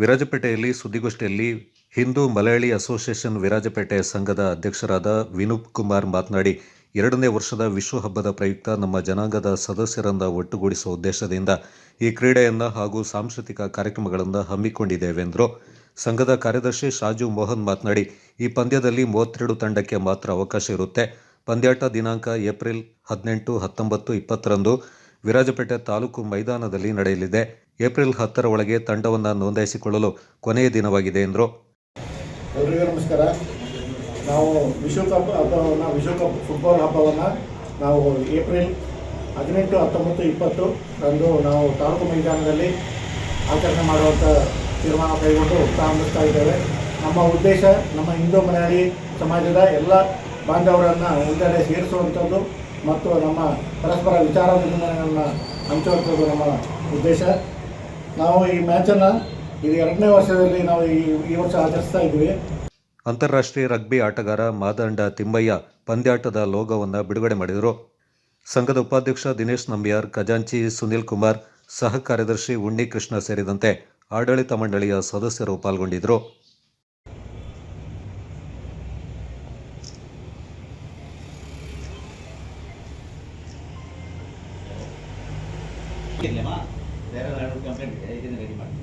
ವಿರಾಜಪೇಟೆಯಲ್ಲಿ ಸುದ್ದಿಗೋಷ್ಠಿಯಲ್ಲಿ ಹಿಂದೂ ಮಲಯಾಳಿ ಅಸೋಸಿಯೇಷನ್ ವಿರಾಜಪೇಟೆ ಸಂಘದ ಅಧ್ಯಕ್ಷರಾದ ವಿನೂಪ್ ಕುಮಾರ್ ಮಾತನಾಡಿ, 2ನೇ ವರ್ಷದ ವಿಶ್ವ ಹಬ್ಬದ ಪ್ರಯುಕ್ತ ನಮ್ಮ ಜನಾಂಗದ ಸದಸ್ಯರನ್ನ ಒಟ್ಟುಗೂಡಿಸುವ ಉದ್ದೇಶದಿಂದ ಈ ಕ್ರೀಡೆಯನ್ನು ಹಾಗೂ ಸಾಂಸ್ಕೃತಿಕ ಕಾರ್ಯಕ್ರಮಗಳನ್ನು ಹಮ್ಮಿಕೊಂಡಿದ್ದೇವೆಂದರು. ಸಂಘದ ಕಾರ್ಯದರ್ಶಿ ಶಾಜು ಮೋಹನ್ ಮಾತನಾಡಿ, ಈ ಪಂದ್ಯದಲ್ಲಿ 32 ತಂಡಕ್ಕೆ ಮಾತ್ರ ಅವಕಾಶ ಇರುತ್ತೆ. ಪಂದ್ಯಾಟ ದಿನಾಂಕ ಏಪ್ರಿಲ್ 18, 19, 20ರಂದು ವಿರಾಜಪೇಟೆ ತಾಲೂಕು ಮೈದಾನದಲ್ಲಿ ನಡೆಯಲಿದೆ. ಏಪ್ರಿಲ್ 10ರ ಒಳಗೆ ತಂಡವನ್ನು ನೋಂದಾಯಿಸಿಕೊಳ್ಳಲು ಕೊನೆಯ ದಿನವಾಗಿದೆ ಎಂದರು. ಎಲ್ಲರಿಗೂ ನಮಸ್ಕಾರ. ನಾವು ವಿಶ್ವಕಪ್ ಹಬ್ಬವನ್ನು ವಿಶ್ವಕಪ್ ಫುಟ್ಬಾಲ್ ಹಬ್ಬವನ್ನು ನಾವು ಏಪ್ರಿಲ್ 18, 19, 20 ರಂದು ನಾವು ತಾಲೂಕು ಮೈದಾನದಲ್ಲಿ ಆಚರಣೆ ಮಾಡುವಂಥ ತೀರ್ಮಾನ ಕೈಗೊಂಡು ಪ್ರಾರಂಭಿಸ್ತಾ ಇದ್ದೇವೆ. ನಮ್ಮ ಉದ್ದೇಶ ನಮ್ಮ ಹಿಂದೂ ಮಲಯಾಳಿ ಸಮಾಜದ ಎಲ್ಲ ಬಾಂಧವರನ್ನು ಒಂದೆಡೆ ಸೇರಿಸುವಂಥದ್ದು ಮತ್ತು ನಮ್ಮ ಪರಸ್ಪರ ವಿಚಾರ ವಿನಿಮಯವನ್ನು ಹಂಚುವಂಥದ್ದು ನಮ್ಮ ಉದ್ದೇಶ. ನಾವು ಈ ಮ್ಯಾಚನ್ನು ಇದು 2ನೇ ವರ್ಷದಲ್ಲಿ ನಾವು ಈ ವರ್ಷ ಆಚರಿಸ್ತಾ ಇದ್ದೀವಿ. ಅಂತಾರಾಷ್ಟ್ರೀಯ ರಗ್ಬಿ ಆಟಗಾರ ಮಾದಂಡ ತಿಮ್ಮಯ್ಯ ಪಂದ್ಯಾಟದ ಲೋಗೋವನ್ನು ಬಿಡುಗಡೆ ಮಾಡಿದರು. ಸಂಘದ ಉಪಾಧ್ಯಕ್ಷ ದಿನೇಶ್ ನಂಬಿಯಾರ್, ಖಜಾಂಚಿ ಸುನಿಲ್ ಕುಮಾರ್, ಸಹ ಕಾರ್ಯದರ್ಶಿ ಉಣ್ಣಿ ಕೃಷ್ಣ ಸೇರಿದಂತೆ ಆಡಳಿತ ಮಂಡಳಿಯ ಸದಸ್ಯರು ಪಾಲ್ಗೊಂಡಿದ್ದರು. ಬೇರೆ ಕಂಪ್ಲೇಂಟ್ ಇದೆ, ಇದನ್ನು ರೆಡಿ ಮಾಡಿ.